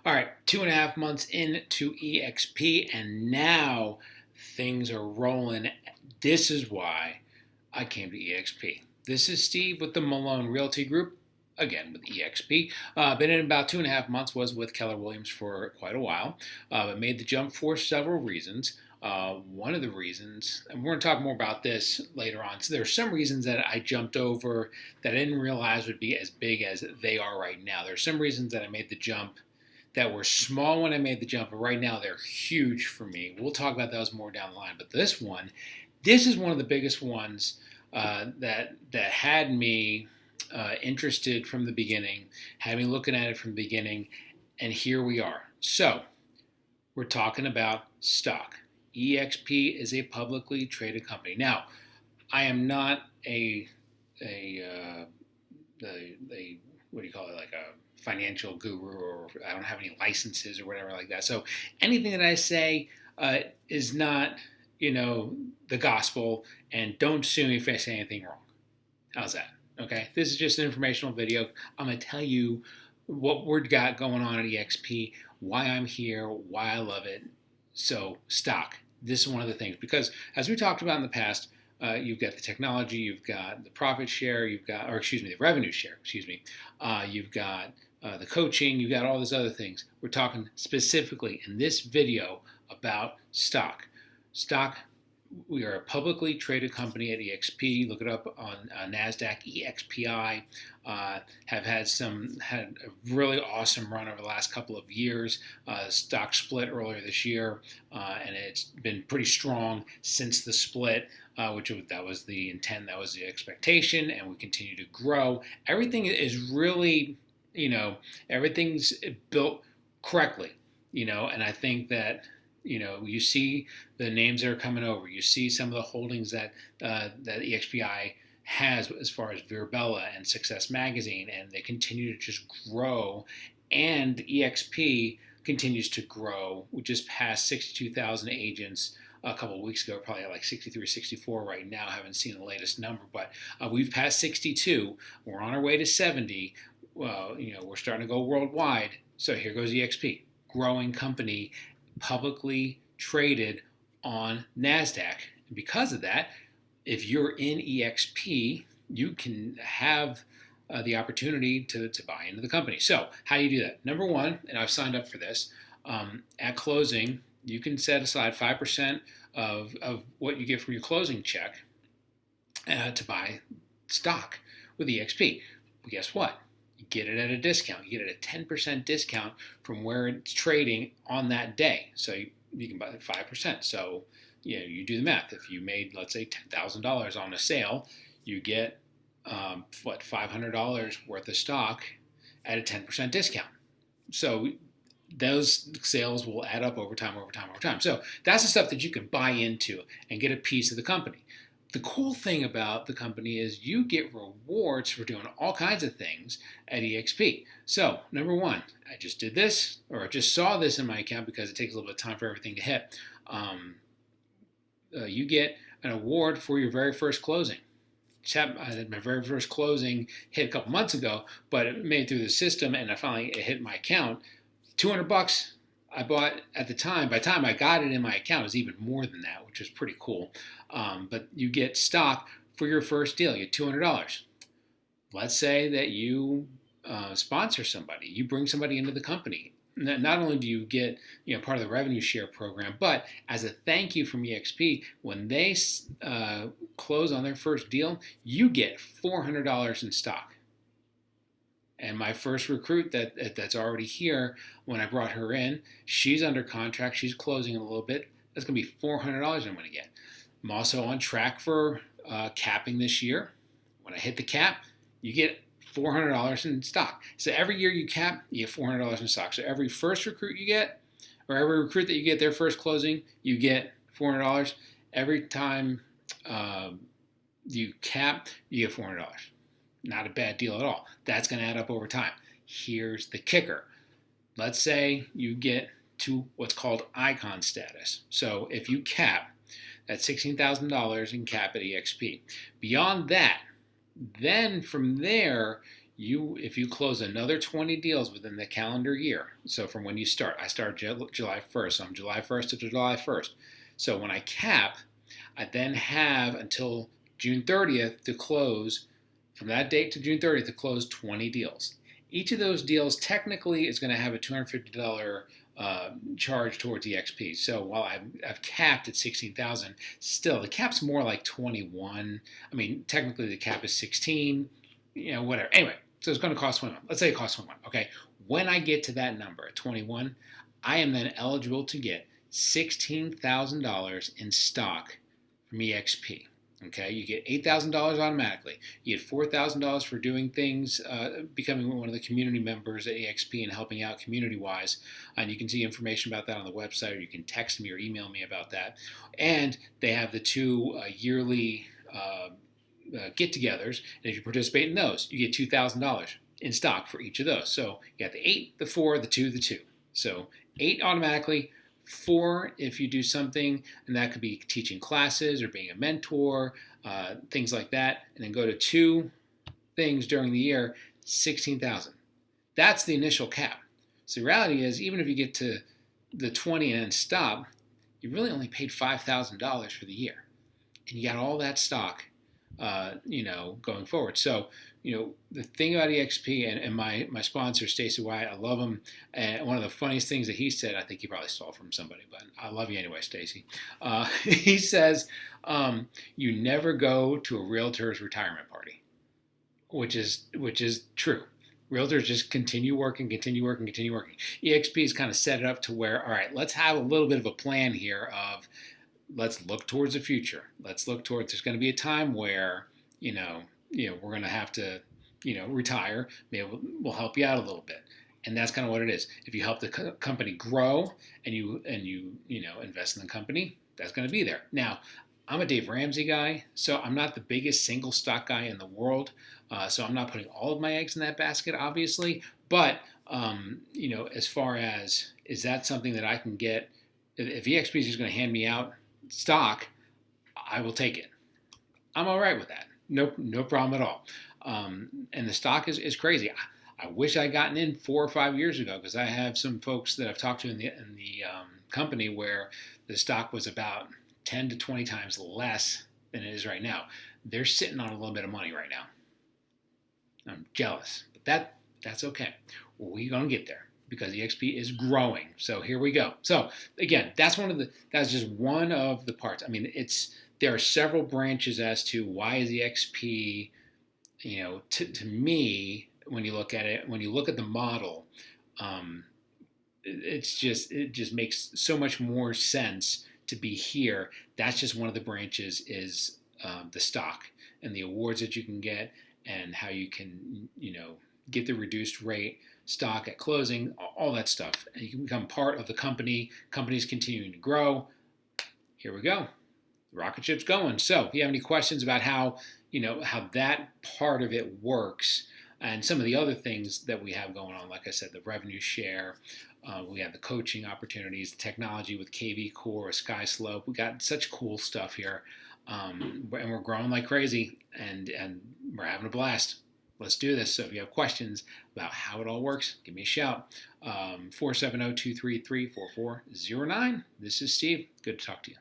All right, 2.5 months into eXp, and now things are rolling. This is why I came to eXp. This is Steve with the Malone Realty Group, again with eXp. Been in about 2.5 months, was with Keller Williams for quite a while, but made the jump for several reasons. One of the reasons, and we're going to talk more about this later on. So there are some reasons that I jumped over that I didn't realize would be as big as they are right now. There are some reasons that I made the jump that were small when I made the jump, but right now they're huge for me. We'll talk about those more down the line. But this is one of the biggest ones that had me interested from the beginning, had me looking at it from the beginning, and here we are. So we're talking about stock. eXp is a publicly traded company. Now, I am not a what do you call it, like a financial guru, or I don't have any licenses or whatever like that. So anything that I say is not, the gospel, and don't sue me if I say anything wrong. How's that? Okay, this is just an informational video. I'm going to tell you what we've got going on at eXp, why I'm here, why I love it. So stock, this is one of the things, because as we talked about in the past, you've got the technology, you've got the profit share, the revenue share, you've got the coaching, you've got all these other things. We're talking specifically in this video about stock. Stock, we are a publicly traded company at eXp. Look it up on NASDAQ, EXPI. Have had a really awesome run over the last couple of years. Stock split earlier this year, and it's been pretty strong since the split, that was the intent, that was the expectation, and we continue to grow. Everything is really, everything's built correctly, and I think that you see the names that are coming over. You see some of the holdings that EXPI has as far as Virbela and Success Magazine, and they continue to just grow. And EXP continues to grow. We just passed 62,000 agents a couple of weeks ago, probably like 63, 64 right now. I haven't seen the latest number, but we've passed 62. We're on our way to 70. Well, we're starting to go worldwide. So here goes EXP, growing company, publicly traded on NASDAQ. And because of that, if you're in EXP, you can have the opportunity to buy into the company. So how do you do that? Number one, and I've signed up for this, at closing, you can set aside 5% of what you get from your closing check to buy stock with EXP. But guess what? You get it at a discount. You get it at a 10% discount from where it's trading on that day. So you can buy it 5%. So you do the math. If you made, let's say, $10,000 on a sale, you get $500 worth of stock at a 10% discount. So those sales will add up over time. So that's the stuff that you can buy into and get a piece of the company. The cool thing about the company is you get rewards for doing all kinds of things at eXp. So, number one, I just did this, or I just saw this in my account because it takes a little bit of time for everything to hit. You get an award for your very first closing. My very first closing hit a couple months ago, but it made it through the system, and it hit my account. $200 I bought at the time. By the time I got it in my account, it was even more than that, which was pretty cool. But you get stock for your first deal. You get $200. Let's say that you sponsor somebody. You bring somebody into the company. Not only do you get part of the revenue share program, but as a thank you from eXp, when they close on their first deal, you get $400 in stock. And my first recruit that's already here, when I brought her in, she's under contract. She's closing in a little bit. That's going to be $400 I'm going to get. I'm also on track for capping this year. When I hit the cap, you get $400 in stock. So every year you cap, you get $400 in stock. So every first recruit you get, or every recruit that you get their first closing, you get $400. Every time you cap, you get $400. Not a bad deal at all. That's going to add up over time. Here's the kicker. Let's say you get to what's called icon status. So if you cap, that's $16,000 in cap at eXp. Beyond that, then from there, if you close another 20 deals within the calendar year, so from when you start, I start July 1st, so I'm July 1st to July 1st. So when I cap, I then have until June 30th to close, from that date to June 30th to close 20 deals. Each of those deals technically is going to have a $250 charge towards eXp. So while I've capped at 16,000, still the cap's more like 21. I mean, technically the cap is 16. Whatever. Anyway, so it's going to cost 21. Let's say it costs 21. Okay. When I get to that number at 21, I am then eligible to get $16,000 in stock from eXp. Okay, you get $8,000 automatically. You get $4,000 for doing things, becoming one of the community members at eXp and helping out community-wise. And you can see information about that on the website, or you can text me or email me about that. And they have the two yearly get-togethers, and if you participate in those, you get $2,000 in stock for each of those. So you got the 8, the 4, the 2, the 2. So 8 automatically. 4 if you do something, and that could be teaching classes or being a mentor, things like that, and then go to 2 things during the year, 16,000. That's the initial cap. So the reality is, even if you get to the 20 and then stop, you really only paid $5,000 for the year, and you got all that stock, going forward. So, the thing about eXp and my sponsor, Stacey Wyatt, I love him. And one of the funniest things that he said, I think he probably stole from somebody, but I love you anyway, Stacey. He says, you never go to a realtor's retirement party, which is true. Realtors just continue working. eXp has kind of set it up to where, all right, let's have a little bit of a plan here of, let's look towards the future. There's going to be a time where, we're going to have to, retire. Maybe we'll help you out a little bit. And that's kind of what it is. If you help the company grow and you invest in the company, that's going to be there. Now, I'm a Dave Ramsey guy, so I'm not the biggest single stock guy in the world. So I'm not putting all of my eggs in that basket, obviously. But, as far as, is that something that I can get? If eXp is just going to hand me out stock, I will take it. I'm all right with that. No problem at all. And the stock is crazy. I wish I'd gotten in 4 or 5 years ago, because I have some folks that I've talked to in the company where the stock was about 10 to 20 times less than it is right now. They're sitting on a little bit of money right now. I'm jealous, but that's okay. We're going to get there, because eXp is growing. So here we go. So again, that's just one of the parts. I mean, there are several branches as to why is eXp, to me, when you look at it, when you look at the model, it just makes so much more sense to be here. That's just one of the branches, is the stock and the awards that you can get, and how you can, get the reduced rate stock at closing, all that stuff. And you can become part of the company. Company's continuing to grow. Here we go. The rocket ship's going. So if you have any questions about how that part of it works, and some of the other things that we have going on, like I said, the revenue share, we have the coaching opportunities, the technology with KV Core, SkySlope. We got such cool stuff here, and we're growing like crazy, and we're having a blast. Let's do this. So if you have questions about how it all works, give me a shout. 470-233-4409. This is Steve. Good to talk to you.